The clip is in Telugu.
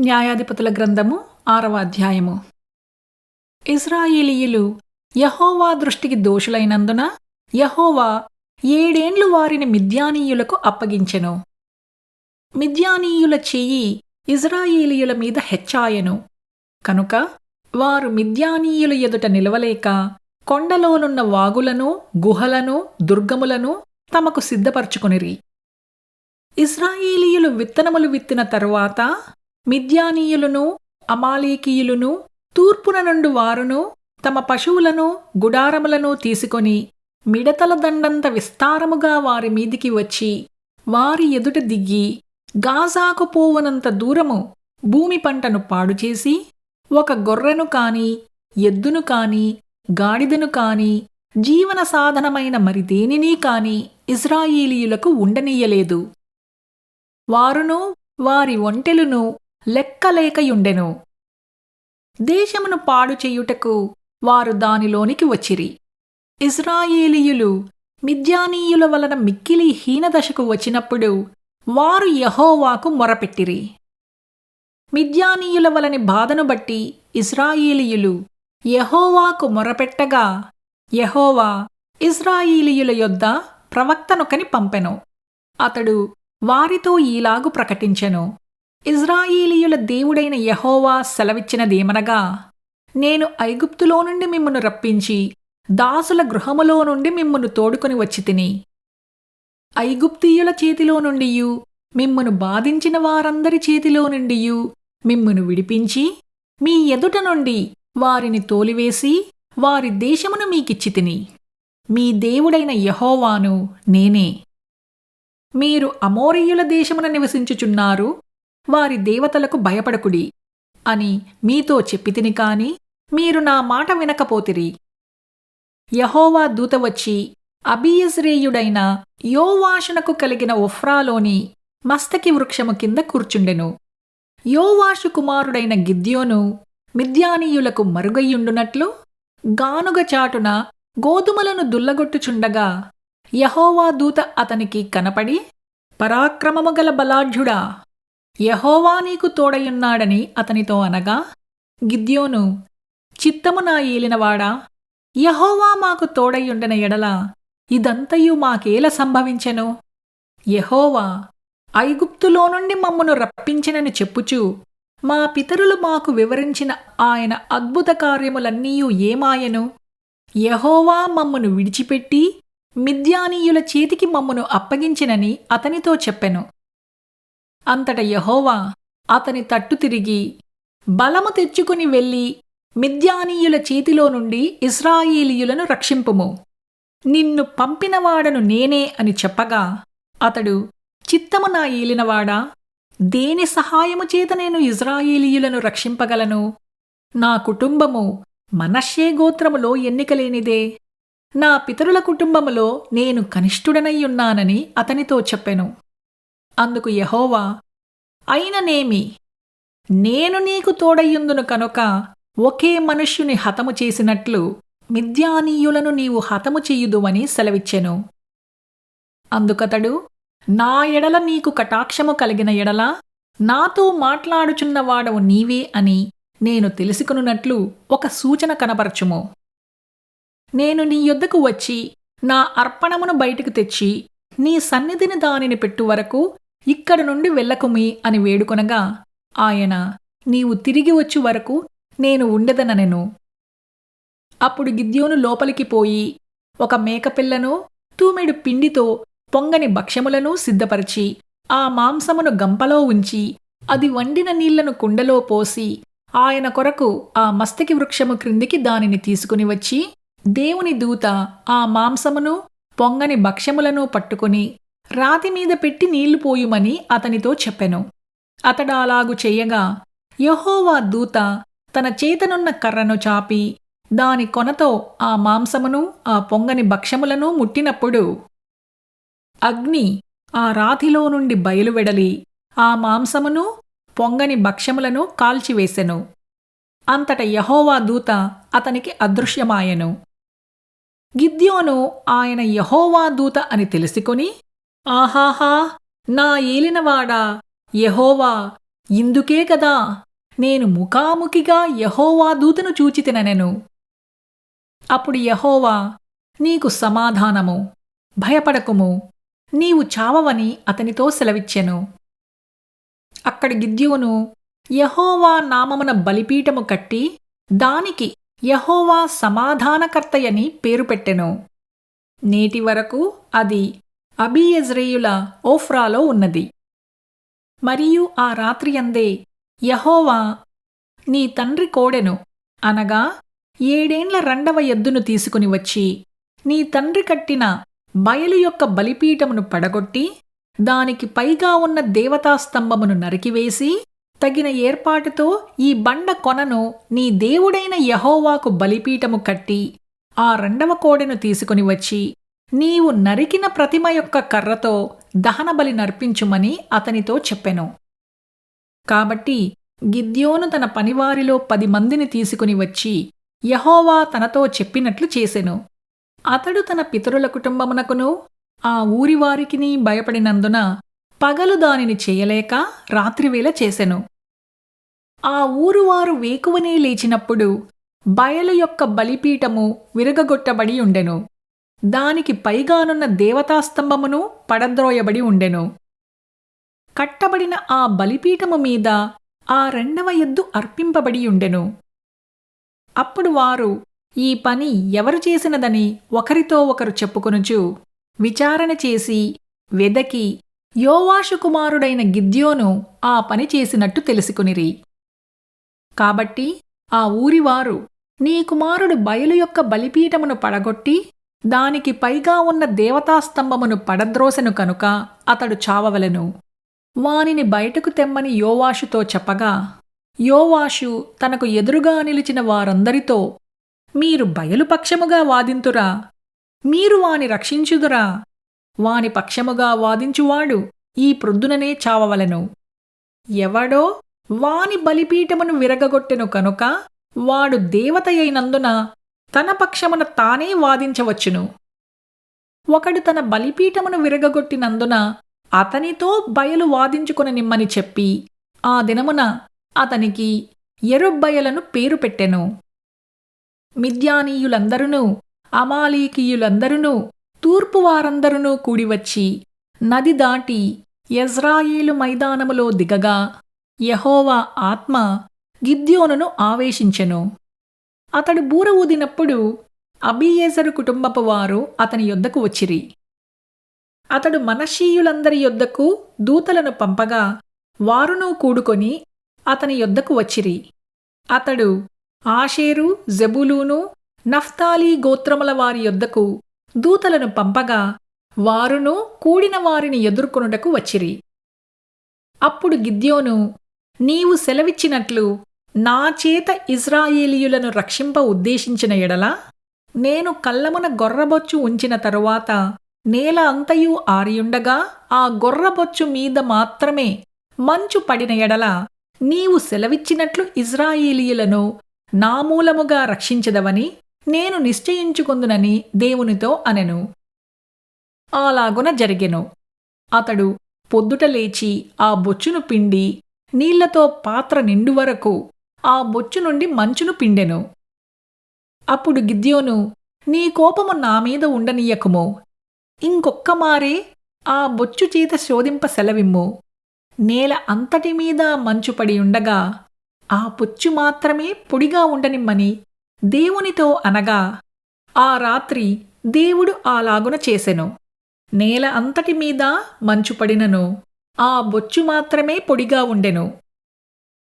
న్యాయాధిపతుల గ్రంథము 6వ అధ్యాయము. ఇశ్రాయేలీయులు యెహోవా దృష్టికి దోషులైనందున యెహోవా 7 ఏండ్లు వారిని మిద్యానీయులకు అప్పగించెను. మిద్యానీయుల చెయ్యి ఇశ్రాయేలీయుల మీద హెచ్చాయెను. కనుక వారు మిద్యానీయుల ఎదుట నిలవలేక కొండలోనున్న వాగులను, గుహలను, దుర్గములను తమకు సిద్ధపరచుకొనిరి. ఇశ్రాయేలీయులు విత్తనములు విత్తిన తరువాత మిద్యానీయులను, అమాలేకీయులను, తూర్పున నుండి వారును తమ పశువులను, గుడారములను తీసుకొని మిడతల దండంత విస్తారముగా వారి మీదికి వచ్చి వారి ఎదుట దిగి గాజాకు పోవనంత దూరము భూమి పంటను పాడుచేసి ఒక గొర్రెను కాని, ఎద్దును కాని, గాడిదను కాని, జీవన సాధనమైన మరి దేనినీ కాని ఇశ్రాయేలీయులకు ఉండనీయలేదు. వారును వారి ఒంటెలును లెక్కలేకయుండెను. దేశమును పాడు చేయుటకు వారు దానిలోనికి వచ్చిరి. ఇశ్రాయేలీయులు మిద్యానీయుల వలన మిక్కిలి హీనదశకు వచ్చినప్పుడు వారు యెహోవాకు మొరపెట్టిరి. మిద్యానీయుల వలని బాధను బట్టి ఇశ్రాయేలీయులు యెహోవాకు మొరపెట్టగా యెహోవా ఇశ్రాయేలీయుల యొద్ద ప్రవక్తనొకని పంపెను. అతడు వారితో ఈలాగు ప్రకటించెను: ఇశ్రాయేలీయుల దేవుడైన యెహోవా సెలవిచ్చినదేమనగా, నేను ఐగుప్తులో నుండి మిమ్మును రప్పించి దాసుల గృహములో నుండి మిమ్మును తోడుకొని వచ్చితిని. ఐగుప్తీయుల చేతిలో నుండియు మిమ్మును బాధించిన వారందరి చేతిలో నుండియు మిమ్మును విడిపించి మీ ఎదుట నుండి వారిని తోలివేసి వారి దేశమును మీకిచ్చితిని. మీ దేవుడైన యెహోవాను నేనే. మీరు అమోరీయుల దేశమున నివసించుచున్నారు, వారి దేవతలకు భయపడకుడి అని మీతో చెప్పితిని కాని మీరు నా మాట వినకపోతిరి. యెహోవా దూత వచ్చి అబీయెజ్రీయుడైన యోవాషునకు కలిగిన ఒఫ్రాలోని మస్తకి వృక్షము కింద కూర్చుండెను. యోవాషు కుమారుడైన గిద్యోను మిద్యానీయులకు మరుగయ్యుండునట్లు గానుగ చాటున గోధుమలను దుల్లగొట్టుచుండగా యెహోవా దూత అతనికి కనపడి, పరాక్రమము గల బలాఢ్యుడా, యెహోవా నీకు తోడయున్నాడని అతనితో అనగా, గిద్యోను, చిత్తము నా ఏలినవాడా, యెహోవా మాకు తోడయుండెన ఎడల ఇదంతయు మాకేల సంభవించెను? యెహోవా ఐగుప్తులో నుండి మమ్మును రప్పించినని చెప్పుచు మా పితరులు మాకు వివరించిన ఆయన అద్భుత కార్యములన్నీయు ఏమాయెను? యెహోవా మమ్మును విడిచిపెట్టి మిద్యానీయుల చేతికి మమ్మును అప్పగించినని అతనితో చెప్పెను. అంతట యెహోవా అతని తట్టు తిరిగి, బలము తెచ్చుకుని వెళ్ళి మిద్యానీయుల చేతిలో నుండి ఇశ్రాయేలీయులను రక్షింపుము. నిన్ను పంపినవాడను నేనే అని చెప్పగా అతడు, చిత్తము నా ఏలినవాడా, దేని సహాయము చేత నేను ఇశ్రాయేలీయులను రక్షింపగలను? నా కుటుంబము మనష్షే గోత్రములో ఎన్నికలేనిదే. నా పితరుల కుటుంబములో నేను కనిష్ఠుడనయ్యున్నానని అతనితో చెప్పెను. అందుకు యెహోవా, అయిననేమి, నేను నీకు తోడయ్యుందును కనుక ఒకే మనుష్యుని హతము చేసినట్లు మిద్యానీయులను నీవు హతము చెయ్యుదువని సెలవిచ్చెను. అందుకతడు, నా ఎడల నీకు కటాక్షము కలిగిన ఎడల నాతో మాట్లాడుచున్నవాడవు నీవే అని నేను తెలుసుకొనున్నట్లు ఒక సూచన కనపరచుము. నేను నీ యొద్దకు వచ్చి నా అర్పణమును బయటికి తెచ్చి నీ సన్నిధిని దానిని పెట్టు వరకు ఇక్కడ నుండి వెళ్ళకుమి అని వేడుకొనగా ఆయన, నీవు తిరిగి వచ్చు వరకు నేను ఉండెదననెను. అప్పుడు గిద్యోను లోపలికి పోయి ఒక మేకపిల్లను, తూమెడు పిండితో పొంగని భక్ష్యములను సిద్ధపరిచి ఆ మాంసమును గంపలో ఉంచి అది వండిన నీళ్లను కుండలో పోసి ఆయన కొరకు ఆ మస్తకి వృక్షము క్రిందికి దానిని తీసుకుని వచ్చి, దేవుని దూత ఆ మాంసమును పొంగని భక్ష్యములను పట్టుకుని రాతిమీద పెట్టి నీళ్లు పోయుమని అతనితో చెప్పెను. అతడాలాగు చెయ్యగా యెహోవా దూత తన చేతనున్న కర్రను చాపి దాని కొనతో ఆ మాంసమును ఆ పొంగని భక్ష్యములను ముట్టినప్పుడు అగ్ని ఆ రాతిలో నుండి బయలువెడలి ఆ మాంసమును పొంగని భక్ష్యములను కాల్చివేసెను. అంతట యెహోవా దూత అతనికి అదృశ్యమాయెను. గిద్యోను ఆయన యెహోవా దూత అని తెలుసుకొని, ఆహాహా, నా ఏలినవాడా, యెహోవా ఇందుకే కదా నేను ముఖాముఖిగా యెహోవా దూతను చూచితినెను. అప్పుడు యెహోవా, నీకు సమాధానము, భయపడకుము, నీవు చావవని అతనితో సెలవిచ్చెను. అక్కడి గిద్యోను యెహోవా నామమున బలిపీఠము కట్టి దానికి యెహోవా సమాధానకర్తయని పేరు పెట్టెను. నేటి వరకు అది అబీయెజ్రీయుల ఓఫ్రాలో ఉన్నది. మరియు ఆ రాత్రియందే యెహోవా, నీ తండ్రి కోడెను అనగా 7 ఏండ్ల రెండవ ఎద్దును తీసుకుని వచ్చి నీ తండ్రి కట్టిన బయలు యొక్క బలిపీఠమును పడగొట్టి దానికి పైగా ఉన్న దేవతాస్తంభమును నరికివేసి తగిన ఏర్పాటుతో ఈ బండ కొనను నీ దేవుడైన యెహోవాకు బలిపీఠము కట్టి ఆ రెండవ కోడెను తీసుకుని వచ్చి నీవు నరికిన ప్రతిమ యొక్క కర్రతో దహనబలి నర్పించుమని అతనితో చెప్పెను. కాబట్టి గిద్యోను తన పనివారిలో 10 మందిని తీసుకుని వచ్చి యెహోవా తనతో చెప్పినట్లు చేసెను. అతడు తన పితరుల కుటుంబమునకును ఆ ఊరివారికిని భయపడినందున పగలు దానిని చేయలేక రాత్రివేళ చేసెను. ఆ ఊరువారు వేకువనే లేచినప్పుడు బయలు యొక్క బలిపీఠము విరగగొట్టబడి ఉండెను. దానికి పైగానున్న దేవతాస్తంభమును పడద్రోయబడి ఉండెను. కట్టబడిన ఆ బలిపీఠము మీద ఆ రెండవ ఎద్దు అర్పింపబడి ఉండెను. అప్పుడు వారు ఈ పని ఎవరు చేసినదని ఒకరితో ఒకరు చెప్పుకొనుచు విచారణ చేసి వెదకి యోవాషు కుమారుడైన గిద్యోను ఆ పని చేసినట్టు తెలుసుకునిరి. కాబట్టి ఆ ఊరివారు, నీ కుమారుడు బయలు యొక్క బలిపీఠమును పడగొట్టి దానికి పైగా ఉన్న దేవతాస్తంభమును పడద్రోసెను కనుక అతడు చావవలెను, వానిని బయటకు తెమ్మని యోవాషుతో చెప్పగా, యోవాషు తనకు ఎదురుగా నిలిచిన వారందరితో, మీరు బయలు పక్షముగా వాదింతురా, మీరు వాని రక్షించుదురా, వాని పక్షముగా వాదించువాడు ఈ ప్రొద్దుననే చావవలెను. ఎవడో వాని బలిపీఠమును విరగగొట్టెను కనుక వాడు దేవతయైనందున తన పక్షమున తానే వాదించవచ్చును. ఒకడు తన బలిపీఠమును విరగగొట్టినందున అతనితో బయలు వాదించుకొననిమ్మని చెప్పి ఆ దినమున అతనికి యెరుబ్బయలను పేరు పెట్టెను. మిద్యానీయులందరునూ అమాలీకీయులందరునూ తూర్పువారందరునూ కూడివచ్చి నది దాటి యెజ్రాయేలు మైదానములో దిగగా యెహోవా ఆత్మ గిద్యోనును ఆవేశించెను. అతడు బూర ఊదినప్పుడు అబీయెజెరు కుటుంబపు వారు అతని యొద్దకు వచ్చిరి. అతడు మనష్షీయులందరి యొద్దకు దూతలను పంపగా వారునూ కూడుకొని అతని యొద్దకు వచ్చిరి. అతడు ఆషేరు, జెబూలూను, నఫ్తాలి గోత్రముల వారి యొద్దకు దూతలను పంపగా వారునూ కూడిన వారిని ఎదుర్కొనుటకు వచ్చిరి. అప్పుడు గిద్యోను, నీవు సెలవిచ్చినట్లు నా చేత ఇశ్రాయేలీయులను రక్షింప ఉద్దేశించిన ఎడల నేను కళ్ళమున గొర్రబొచ్చు ఉంచిన తరువాత నేల అంతయు ఆరియుండగా ఆ గొర్రబొచ్చు మీద మాత్రమే మంచు పడిన ఎడల నీవు సెలవిచ్చినట్లు ఇశ్రాయేలీయులను నా మూలముగా రక్షించదవని నేను నిశ్చయించుకొందునని దేవునితో అనెను. అలాగున జరిగెను. అతడు పొద్దుట లేచి ఆ బొచ్చును పిండి నీళ్లతో పాత్ర నిండు వరకు ఆ బొచ్చు నుండి మంచును పిండెను. అప్పుడు గిద్యోను, నీ కోపము నా మీద ఉండనీయకుము, ఇంకొక్కమారే ఆ బొచ్చు చేత శోధింప సెలవిమ్ము. నేల అంతటి మీద మంచు పడి ఉండగా ఆ బొచ్చు మాత్రమే పొడిగా ఉండనిమ్మని దేవునితో అనగా ఆ రాత్రి దేవుడు అలాగున చేసెను. నేల అంతటి మీద మంచు పడినను ఆ బొచ్చు మాత్రమే పొడిగా ఉండెను.